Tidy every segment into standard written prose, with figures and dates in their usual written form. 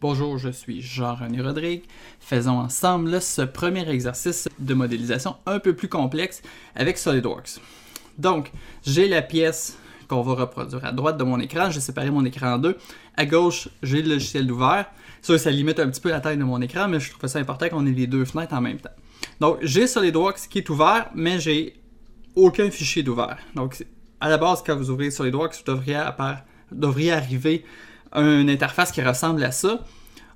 Bonjour, je suis Jean-René Rodrigue. Faisons ensemble ce premier exercice de modélisation un peu plus complexe avec SolidWorks. Donc, j'ai la pièce qu'on va reproduire à droite de mon écran. J'ai séparé mon écran en deux. À gauche, j'ai le logiciel ouvert. Ça limite un petit peu la taille de mon écran, mais je trouve ça important qu'on ait les deux fenêtres en même temps. Donc, j'ai SolidWorks qui est ouvert, mais j'ai aucun fichier d'ouvert. Donc, à la base, quand vous ouvrez SolidWorks, vous devriez arriver une interface qui ressemble à ça.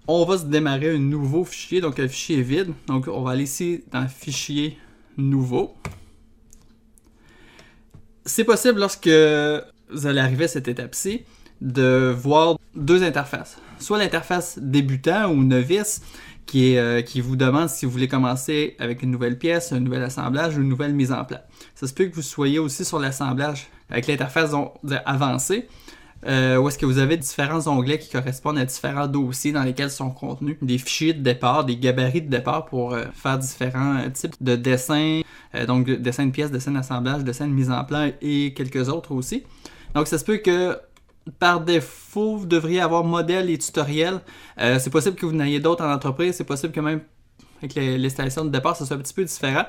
On va se démarrer un nouveau fichier, donc un fichier vide. Donc on va aller ici dans Fichier Nouveau. C'est possible lorsque vous allez arriver à cette étape-ci de voir deux interfaces. Soit l'interface débutant ou novice qui vous demande si vous voulez commencer avec une nouvelle pièce, un nouvel assemblage ou une nouvelle mise en place. Ça se peut que vous soyez aussi sur l'assemblage avec l'interface avancée. Où est-ce que vous avez différents onglets qui correspondent à différents dossiers dans lesquels sont contenus des fichiers de départ, des gabarits de départ pour faire différents types de dessins, donc dessins de pièces, dessins d'assemblage, dessins de mise en place et quelques autres aussi. Donc ça se peut que par défaut, vous devriez avoir modèle et tutoriel. C'est possible que vous n'ayez d'autres en entreprise, c'est possible que même avec l'installation de départ, ça soit un petit peu différent.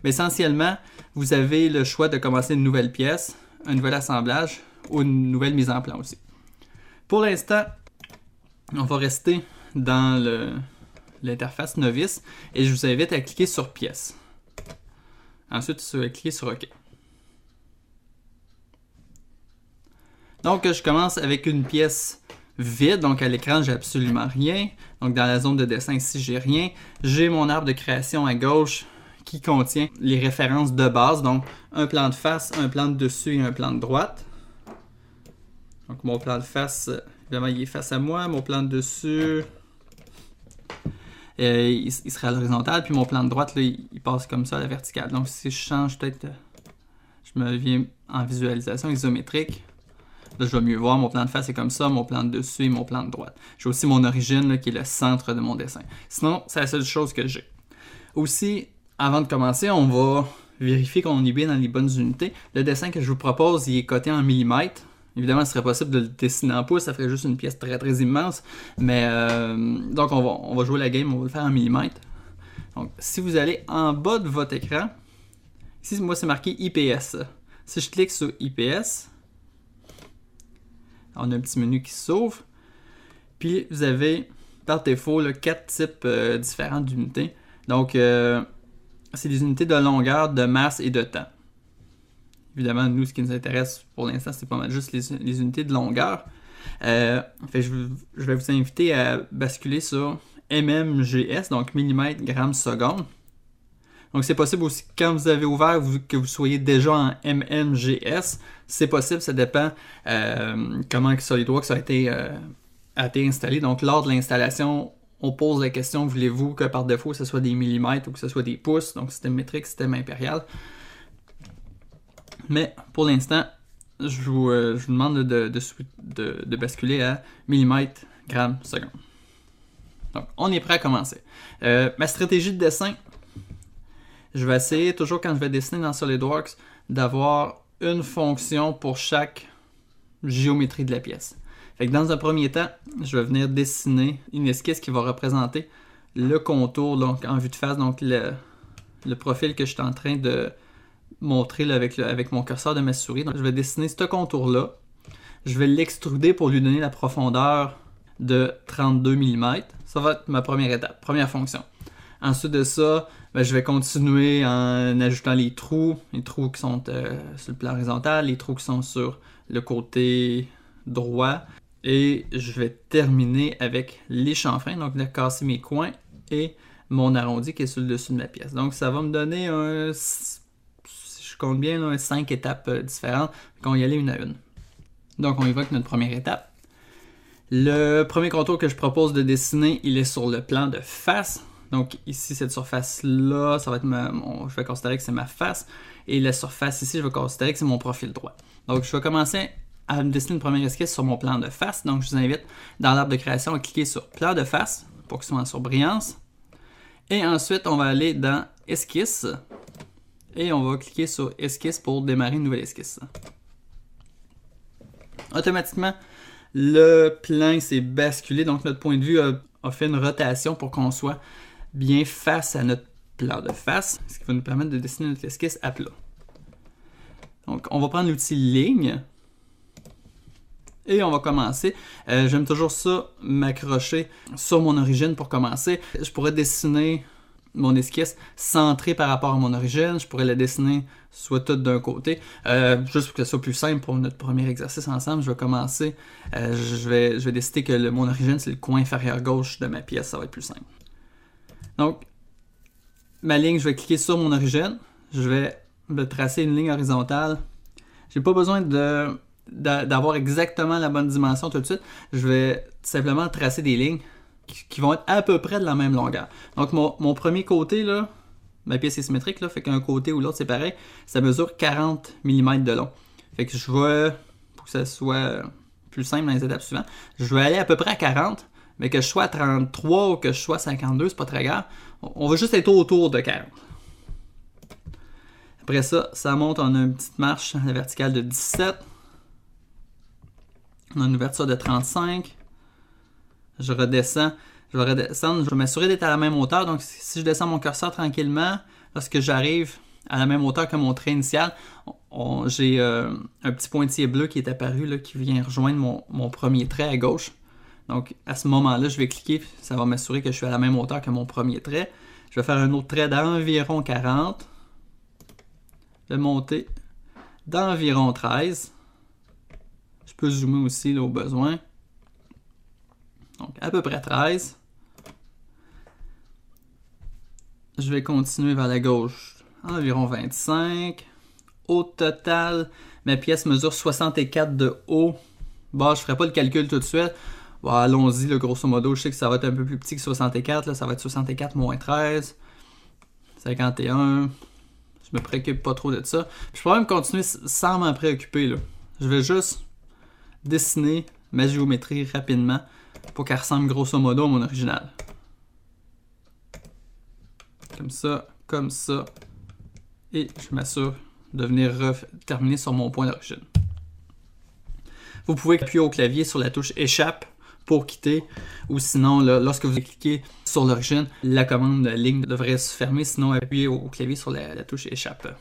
Mais essentiellement, vous avez le choix de commencer une nouvelle pièce, un nouvel assemblage, ou une nouvelle mise en plan aussi. Pour l'instant, on va rester dans l'interface novice et je vous invite à cliquer sur pièce. Ensuite, cliquer sur OK. Donc, je commence avec une pièce vide. Donc, à l'écran, j'ai absolument rien. Donc, dans la zone de dessin ici, j'ai rien. J'ai mon arbre de création à gauche qui contient les références de base. Donc, un plan de face, un plan de dessus et un plan de droite. Donc mon plan de face, évidemment, il est face à moi. Mon plan de dessus, il serait à l'horizontale. Puis mon plan de droite, là, il passe comme ça à la verticale. Donc si je change peut-être, je me viens en visualisation isométrique. Là, je vais mieux voir. Mon plan de face est comme ça. Mon plan de dessus et mon plan de droite. J'ai aussi mon origine là, qui est le centre de mon dessin. Sinon, c'est la seule chose que j'ai. Aussi, avant de commencer, on va vérifier qu'on est bien dans les bonnes unités. Le dessin que je vous propose, il est coté en millimètres. Évidemment, ce serait possible de le dessiner en pouces, ça ferait juste une pièce très très immense. Mais donc on va jouer la game, on va le faire en millimètres. Donc si vous allez en bas de votre écran, ici moi c'est marqué IPS. Si je clique sur IPS, on a un petit menu qui s'ouvre. Puis vous avez par défaut 4 types différents d'unités. Donc c'est des unités de longueur, de masse et de temps. Évidemment, nous, ce qui nous intéresse pour l'instant, c'est pas mal juste les unités de longueur. Je vais vous inviter à basculer sur mmgs, donc millimètres, grammes, secondes. Donc, c'est possible aussi quand vous avez ouvert que vous soyez déjà en mmgs. C'est possible, ça dépend comment SolidWorks a été installé. Donc, lors de l'installation, on pose la question, voulez-vous que par défaut, ce soit des millimètres ou que ce soit des pouces? Donc, système métrique, système impérial. Mais pour l'instant, je vous demande de basculer à millimètres, grammes, secondes. Donc, on est prêt à commencer. Ma stratégie de dessin, je vais essayer toujours quand je vais dessiner dans SolidWorks d'avoir une fonction pour chaque géométrie de la pièce. Fait que dans un premier temps, je vais venir dessiner une esquisse qui va représenter le contour donc en vue de face, donc le profil que je suis en train de montrer là, avec mon curseur de ma souris. Donc, je vais dessiner ce contour-là. Je vais l'extruder pour lui donner la profondeur de 32 mm. Ça va être ma première étape, première fonction. Ensuite de ça, je vais continuer en ajoutant les trous qui sont sur le plan horizontal, les trous qui sont sur le côté droit. Et je vais terminer avec les chanfreins, donc de casser mes coins et mon arrondi qui est sur le dessus de ma pièce. Donc ça va me donner je compte bien 5 étapes différentes, on va y aller une à une. Donc on évoque notre première étape. Le premier contour que je propose de dessiner, il est sur le plan de face. Donc ici, cette surface-là, ça va être je vais considérer que c'est ma face. Et la surface ici, je vais considérer que c'est mon profil droit. Donc je vais commencer à dessiner une première esquisse sur mon plan de face. Donc je vous invite dans l'arbre de création à cliquer sur plan de face pour qu'il soit sur brillance. Et ensuite, on va aller dans esquisse. Et on va cliquer sur esquisse pour démarrer une nouvelle esquisse. Automatiquement, le plan s'est basculé, donc notre point de vue a fait une rotation pour qu'on soit bien face à notre plan de face, ce qui va nous permettre de dessiner notre esquisse à plat. Donc, on va prendre l'outil ligne et on va commencer. J'aime toujours ça, m'accrocher sur mon origine pour commencer. Je pourrais dessiner mon esquisse centrée par rapport à mon origine. Je pourrais la dessiner soit toute d'un côté. Juste pour que ce soit plus simple pour notre premier exercice ensemble, je vais commencer. Je vais décider que mon origine, c'est le coin inférieur gauche de ma pièce. Ça va être plus simple. Donc, ma ligne, je vais cliquer sur mon origine. Je vais tracer une ligne horizontale. J'ai pas besoin d'avoir exactement la bonne dimension tout de suite. Je vais simplement tracer des lignes qui vont être à peu près de la même longueur. Donc, mon premier côté, là, ma pièce est symétrique, là, fait qu'un côté ou l'autre, c'est pareil. Ça mesure 40 mm de long. Fait que je vais, pour que ça soit plus simple dans les étapes suivantes, je vais aller à peu près à 40, mais que je sois à 33 ou que je sois à 52, c'est pas très grave. On va juste être autour de 40. Après ça, ça monte, on a une petite marche à la verticale de 17. On a une ouverture de 35. Je redescends. Je vais redescendre. Je vais m'assurer d'être à la même hauteur. Donc, si je descends mon curseur tranquillement, lorsque j'arrive à la même hauteur que mon trait initial, j'ai un petit pointillé bleu qui est apparu, là, qui vient rejoindre mon premier trait à gauche. Donc, à ce moment-là, je vais cliquer. Ça va m'assurer que je suis à la même hauteur que mon premier trait. Je vais faire un autre trait d'environ 40. Je vais monter d'environ 13. Je peux zoomer aussi là, au besoin. Donc, à peu près 13. Je vais continuer vers la gauche, environ 25. Au total, ma pièce mesure 64 de haut. Bon, je ne ferai pas le calcul tout de suite. Bon, allons-y, grosso modo, je sais que ça va être un peu plus petit que 64. Là, ça va être 64 moins 13. 51. Je me préoccupe pas trop de ça. Puis je pourrais même continuer sans m'en préoccuper. Là. Je vais juste dessiner ma géométrie rapidement pour qu'elle ressemble grosso modo à mon original. Comme ça. Et je m'assure de venir terminer sur mon point d'origine. Vous pouvez appuyer au clavier sur la touche échappe pour quitter, ou sinon, là, lorsque vous cliquez sur l'origine, la commande ligne devrait se fermer, sinon appuyez au clavier sur la touche échappe.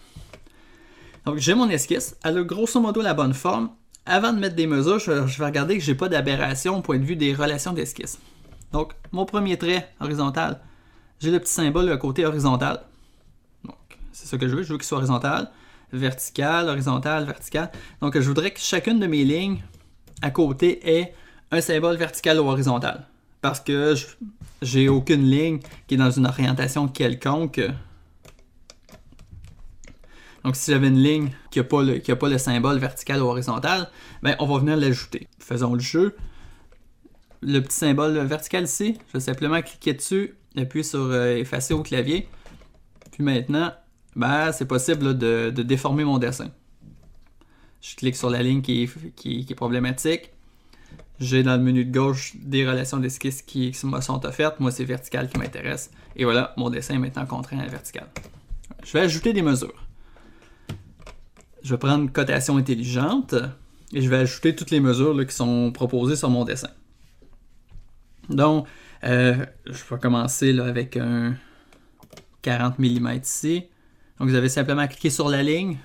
Donc j'ai mon esquisse, elle a grosso modo la bonne forme. Avant de mettre des mesures, je vais regarder que j'ai pas d'aberration au point de vue des relations d'esquisse. Donc mon premier trait horizontal, j'ai le petit symbole à côté horizontal. Donc c'est ça que je veux qu'il soit horizontal, vertical, horizontal, vertical. Donc je voudrais que chacune de mes lignes à côté ait un symbole vertical ou horizontal. Parce que j'ai aucune ligne qui est dans une orientation quelconque. Donc si j'avais une ligne qui n'a pas le symbole vertical ou horizontal, ben, on va venir l'ajouter. Faisons le jeu. Le petit symbole vertical ici, je vais simplement cliquer dessus, appuyer sur effacer au clavier. Puis maintenant, ben, c'est possible là, de déformer mon dessin. Je clique sur la ligne qui est problématique. J'ai dans le menu de gauche des relations d'esquisse qui me sont offertes. Moi, c'est vertical qui m'intéresse. Et voilà, mon dessin est maintenant contraint à vertical. Je vais ajouter des mesures. Je vais prendre une cotation intelligente et je vais ajouter toutes les mesures là, qui sont proposées sur mon dessin. Donc, je vais commencer là, avec un 40 mm ici. Donc, vous avez simplement à cliquer sur la ligne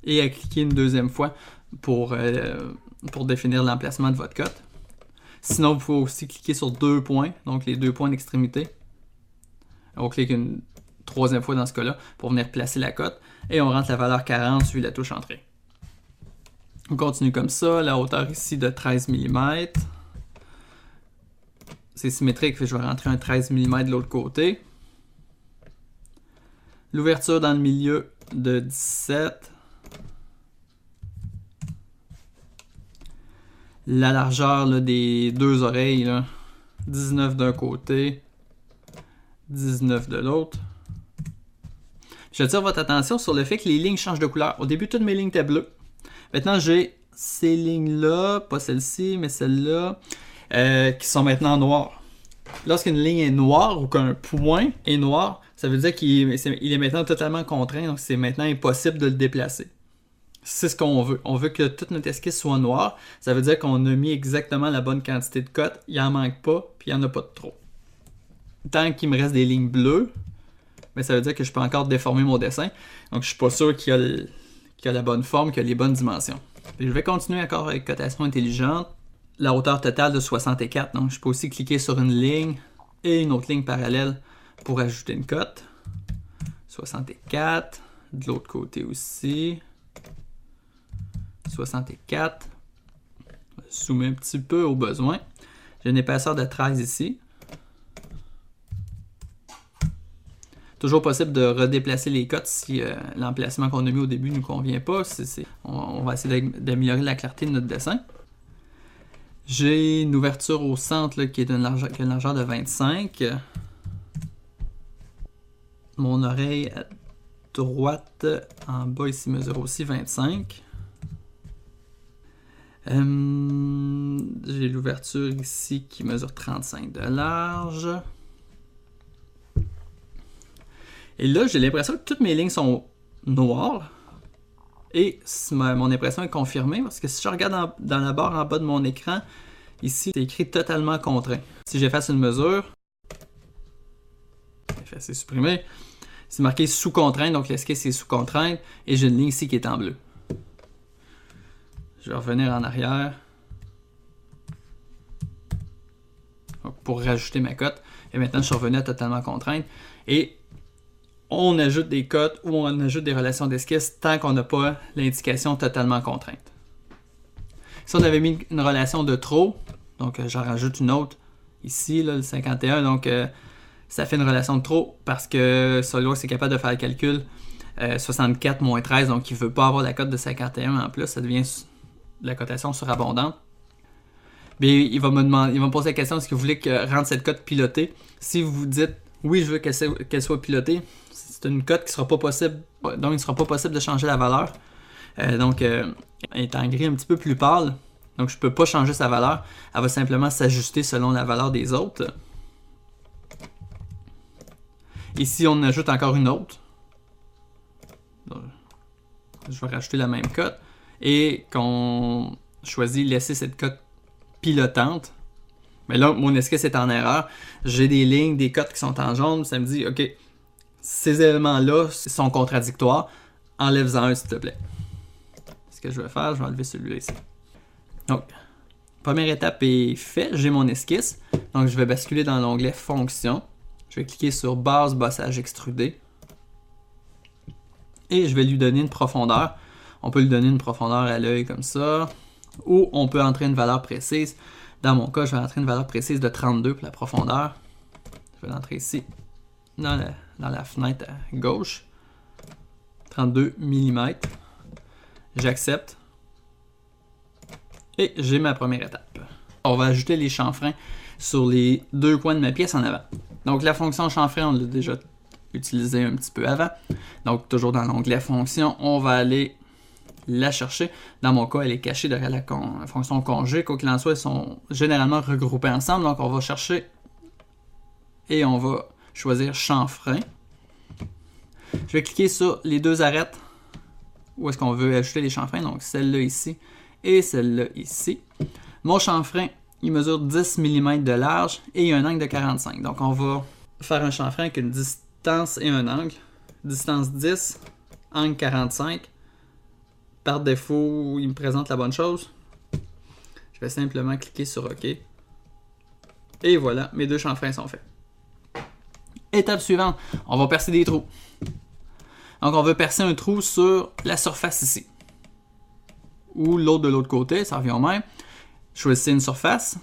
et à cliquer une deuxième fois pour définir l'emplacement de votre cote. Sinon, vous pouvez aussi cliquer sur 2 points, donc les 2 points d'extrémité. On clique une troisième fois dans ce cas-là pour venir placer la cote et on rentre la valeur 40 suivi la touche entrée. On continue comme ça, la hauteur ici de 13 mm. C'est symétrique, je vais rentrer un 13 mm de l'autre côté. L'ouverture dans le milieu de 17. La largeur là, des deux oreilles, là, 19 d'un côté, 19 de l'autre. Je attire votre attention sur le fait que les lignes changent de couleur. Au début, toutes mes lignes étaient bleues. Maintenant, j'ai ces lignes-là, pas celle-ci, mais celle-là, qui sont maintenant noires. Lorsqu'une ligne est noire ou qu'un point est noir, ça veut dire qu'il est maintenant totalement contraint, donc c'est maintenant impossible de le déplacer. C'est ce qu'on veut. On veut que toute notre esquisse soit noire. Ça veut dire qu'on a mis exactement la bonne quantité de cotes. Il en manque pas, puis il n'y en a pas de trop. Tant qu'il me reste des lignes bleues, mais ça veut dire que je peux encore déformer mon dessin. Donc je suis pas sûr qu'il y a la bonne forme, qu'il y a les bonnes dimensions. Et je vais continuer encore avec cotation intelligente. La hauteur totale de 64. Donc je peux aussi cliquer sur une ligne et une autre ligne parallèle pour ajouter une cote. 64. De l'autre côté aussi. 64. Zoomer un petit peu au besoin. J'ai une épaisseur de 13 ici. Toujours possible de redéplacer les cotes si l'emplacement qu'on a mis au début ne nous convient pas. On va essayer d'améliorer la clarté de notre dessin. J'ai une ouverture au centre là, qui a une largeur de 25. Mon oreille à droite en bas ici mesure aussi 25. J'ai l'ouverture ici qui mesure 35 de large. Et là, j'ai l'impression que toutes mes lignes sont noires. Et mon impression est confirmée parce que si je regarde dans la barre en bas de mon écran, ici, c'est écrit totalement contraint. Si j'efface une mesure, effacer, supprimer, c'est marqué sous contrainte, donc l'esquisse est sous contrainte, et j'ai une ligne ici qui est en bleu. Je vais revenir en arrière pour rajouter ma cote. Et maintenant, je suis revenu à totalement contrainte. Et on ajoute des cotes ou on ajoute des relations d'esquisse tant qu'on n'a pas l'indication totalement contrainte. Si on avait mis une relation de trop, donc j'en rajoute une autre ici, là, le 51, donc ça fait une relation de trop parce que SolidWorks est capable de faire le calcul 64 moins 13, donc il ne veut pas avoir la cote de 51 en plus, ça devient la cotation surabondante. Mais il va me poser la question, est-ce que vous voulez rendre cette cote pilotée? Si vous vous dites oui, je veux qu'elle soit pilotée, c'est une cote qui sera pas possible, donc il ne sera pas possible de changer la valeur. Donc elle est en gris un petit peu plus pâle, donc je ne peux pas changer sa valeur. Elle va simplement s'ajuster selon la valeur des autres. Ici, on ajoute encore une autre. Donc, je vais rajouter la même cote. Et qu'on choisit laisser cette cote pilotante. Mais là, mon esquisse est en erreur. J'ai des lignes, des cotes qui sont en jaune. Ça me dit, OK, ces éléments-là sont contradictoires. Enlève-en un, s'il te plaît. Ce que je vais faire, je vais enlever celui-là ici. Donc, première étape est faite. J'ai mon esquisse. Donc, je vais basculer dans l'onglet Fonctions. Je vais cliquer sur Base, bossage extrudé. Et je vais lui donner une profondeur. On peut lui donner une profondeur à l'œil comme ça. Ou on peut entrer une valeur précise. Dans mon cas, je vais entrer une valeur précise de 32 pour la profondeur. Je vais l'entrer ici, dans la fenêtre à gauche. 32 mm. J'accepte. Et j'ai ma première étape. On va ajouter les chanfreins sur les deux coins de ma pièce en avant. Donc la fonction chanfrein, on l'a déjà utilisée un petit peu avant. Donc toujours dans l'onglet Fonctions, on va aller la chercher. Dans mon cas, elle est cachée derrière la fonction congé. Quoi qu'il en soit, ils sont généralement regroupés ensemble. Donc on va chercher et on va choisir chanfrein. Je vais cliquer sur les deux arêtes où est-ce qu'on veut ajouter les chanfreins. Donc celle-là ici et celle-là ici. Mon chanfrein, il mesure 10 mm de large et il a un angle de 45. Donc on va faire un chanfrein avec une distance et un angle. Distance 10, angle 45. Par défaut, il me présente la bonne chose. Je vais simplement cliquer sur OK. Et voilà, mes deux chanfreins sont faits. Étape suivante, on va percer des trous. Donc on veut percer un trou sur la surface ici. Ou l'autre de l'autre côté, ça revient au même. Choisissez une surface.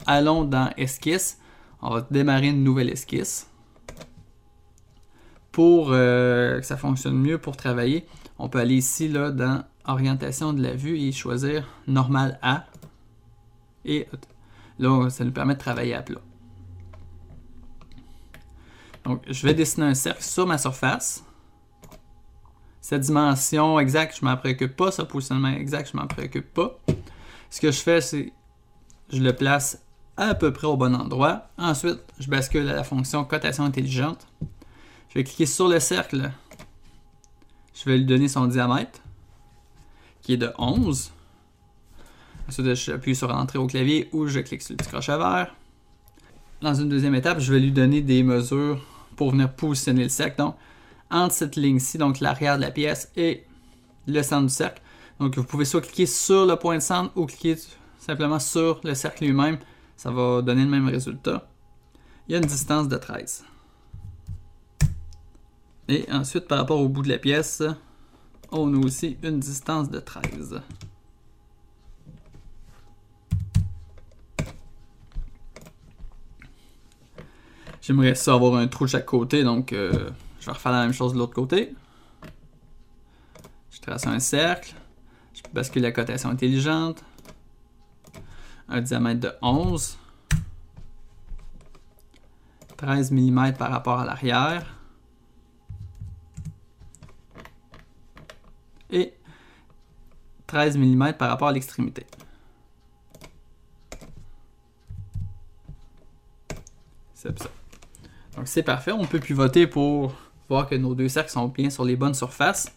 Allons dans Esquisse. On va démarrer une nouvelle esquisse. Pour que ça fonctionne mieux pour travailler, on peut aller ici là, dans Orientation de la vue et choisir Normal A. Et là, ça nous permet de travailler à plat. Donc, je vais dessiner un cercle sur ma surface. Cette dimension exacte, je ne m'en préoccupe pas. Ce positionnement exact, je ne m'en préoccupe pas. Ce que je fais, c'est je le place à peu près au bon endroit. Ensuite, je bascule à la fonction cotation intelligente. Je vais cliquer sur le cercle. Je vais lui donner son diamètre. qui est de 11. Ensuite, j'appuie sur Entrée au clavier ou je clique sur le petit crochet vert. Dans une deuxième étape, je vais lui donner des mesures pour venir positionner le cercle. Donc, entre cette ligne-ci, donc l'arrière de la pièce et le centre du cercle. Donc, vous pouvez soit cliquer sur le point de centre ou cliquer simplement sur le cercle lui-même. Ça va donner le même résultat. Il y a une distance de 13. Et ensuite, par rapport au bout de la pièce, on a aussi une distance de 13. J'aimerais ça avoir un trou de chaque côté, donc je vais refaire la même chose de l'autre côté. Je trace un cercle. Je bascule la cotation intelligente. Un diamètre de 11. 13 mm par rapport à l'arrière. Et 13 mm par rapport à l'extrémité. C'est ça. Donc c'est parfait. On peut pivoter pour voir que nos deux cercles sont bien sur les bonnes surfaces.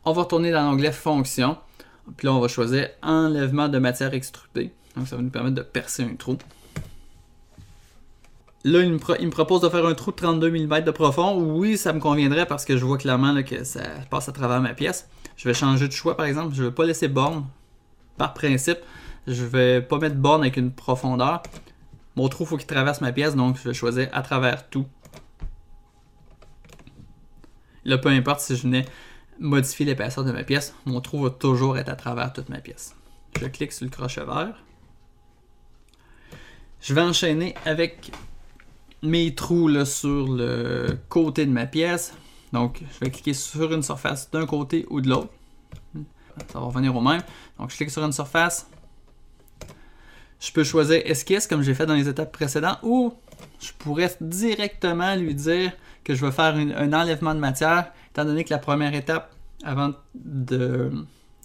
On va retourner dans l'onglet Fonction. Puis là, on va choisir Enlèvement de matière extrudée. Donc ça va nous permettre de percer un trou. Là, il me propose de faire un trou de 32 mm de profond. Oui, ça me conviendrait parce que je vois clairement là, que ça passe à travers ma pièce. Je vais changer de choix, par exemple. Je ne vais pas laisser borne. Par principe, je ne vais pas mettre borne avec une profondeur. Mon trou, il faut qu'il traverse ma pièce, donc je vais choisir à travers tout. Là, peu importe si je venais modifier l'épaisseur de ma pièce, mon trou va toujours être à travers toute ma pièce. Je clique sur le crochet vert. Je vais enchaîner avec mes trous là, sur le côté de ma pièce. Donc, je vais cliquer sur une surface d'un côté ou de l'autre. Ça va revenir au même. Donc, je clique sur une surface. Je peux choisir esquisse comme j'ai fait dans les étapes précédentes ou je pourrais directement lui dire que je vais faire un enlèvement de matière étant donné que la première étape avant de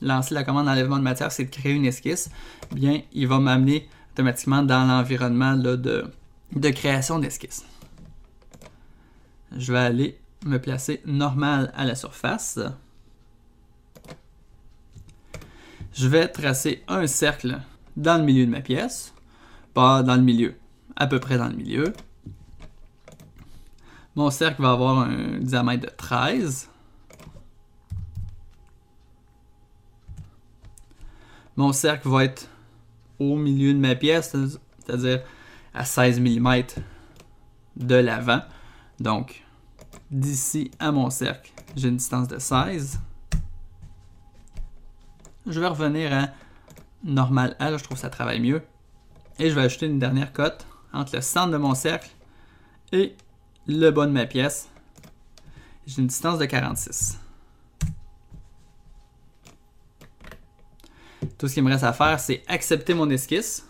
lancer la commande enlèvement de matière c'est de créer une esquisse. Bien, il va m'amener automatiquement dans l'environnement de création d'esquisse. Je vais aller me placer normal à la surface. Je vais tracer un cercle dans le milieu de ma pièce. Pas dans le milieu, à peu près dans le milieu. Mon cercle va avoir un diamètre de 13. Mon cercle va être au milieu de ma pièce, c'est-à-dire à 16 mm de l'avant. Donc, d'ici à mon cercle, j'ai une distance de 16. Je vais revenir à normal A, là, je trouve que ça travaille mieux. Et je vais ajouter une dernière cote entre le centre de mon cercle et le bas de ma pièce. J'ai une distance de 46. Tout ce qu'il me reste à faire, c'est accepter mon esquisse.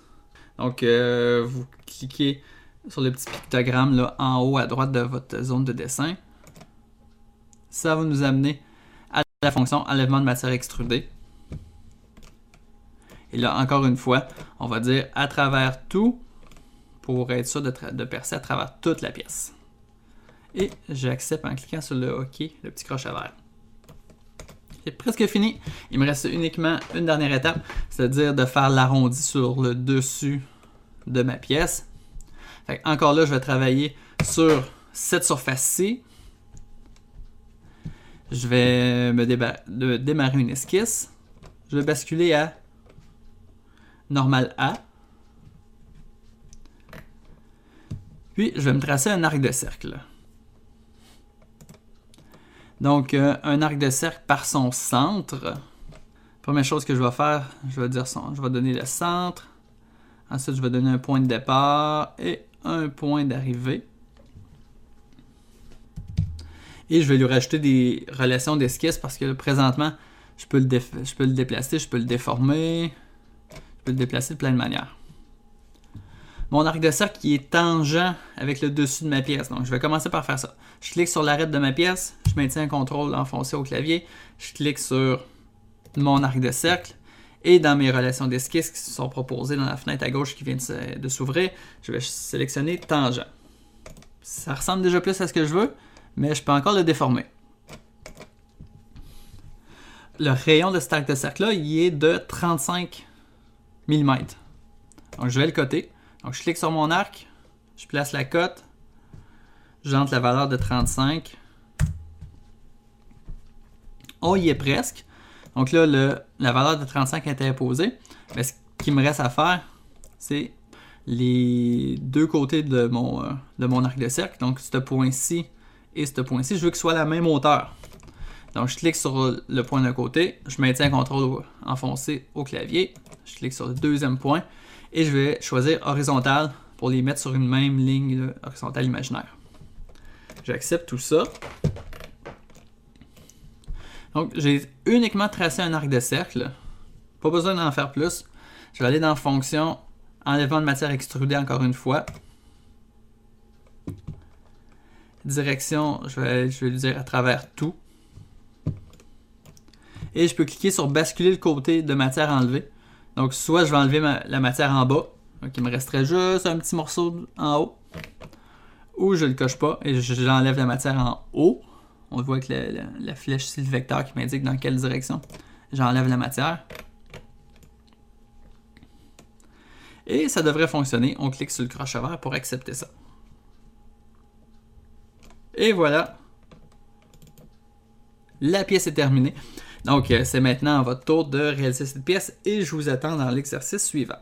Donc, vous cliquez sur le petit pictogramme là, en haut à droite de votre zone de dessin. Ça va nous amener à la fonction enlèvement de matière extrudée. Et là, encore une fois, on va dire à travers tout pour être sûr de percer à travers toute la pièce. Et j'accepte en cliquant sur le OK, le petit crochet vert. C'est presque fini. Il me reste uniquement une dernière étape, c'est-à-dire de faire l'arrondi sur le dessus de ma pièce. Fait encore là, je vais travailler sur cette surface-ci. Je vais démarrer une esquisse. Je vais basculer à normal A. Puis, je vais me tracer un arc de cercle. Donc, un arc de cercle par son centre. Première chose que je vais faire, je vais donner le centre. Ensuite, je vais donner un point de départ et un point d'arrivée. Et je vais lui rajouter des relations d'esquisse parce que présentement, je peux le déplacer, je peux le déformer. Je peux le déplacer de plein de manières. Mon arc de cercle qui est tangent avec le dessus de ma pièce. Donc, je vais commencer par faire ça. Je clique sur l'arête de ma pièce. Je maintiens un contrôle enfoncé au clavier. Je clique sur mon arc de cercle. Et dans mes relations d'esquisse qui sont proposées dans la fenêtre à gauche qui vient de s'ouvrir, je vais sélectionner tangent. Ça ressemble déjà plus à ce que je veux, mais je peux encore le déformer. le rayon de cet arc de cercle-là, il est de 35 mm. Donc, je vais le coter. Donc, je clique sur mon arc, je place la cote, j'entre la valeur de 35. On y est presque. Donc là, la valeur de 35 est imposée. Mais ce qui me reste à faire, c'est les deux côtés de mon arc de cercle. Donc, ce point-ci et ce point-ci, je veux qu'ils soient à la même hauteur. Donc, je clique sur le point d'un côté, je maintiens CTRL enfoncé au clavier, je clique sur le deuxième point et je vais choisir horizontal pour les mettre sur une même ligne là, horizontale imaginaire. J'accepte tout ça. Donc, j'ai uniquement tracé un arc de cercle. Pas besoin d'en faire plus. Je vais aller dans Fonction, enlèvement de matière extrudée encore une fois. Direction, je vais lui dire à travers tout. Et je peux cliquer sur basculer le côté de matière enlevée. Donc, soit je vais enlever la matière en bas, donc il me resterait juste un petit morceau en haut, ou je le coche pas et j'enlève la matière en haut. On voit avec la flèche ici, le vecteur qui m'indique dans quelle direction. J'enlève la matière. Et ça devrait fonctionner. On clique sur le crochet vert pour accepter ça. Et voilà. La pièce est terminée. Donc, c'est maintenant à votre tour de réaliser cette pièce et je vous attends dans l'exercice suivant.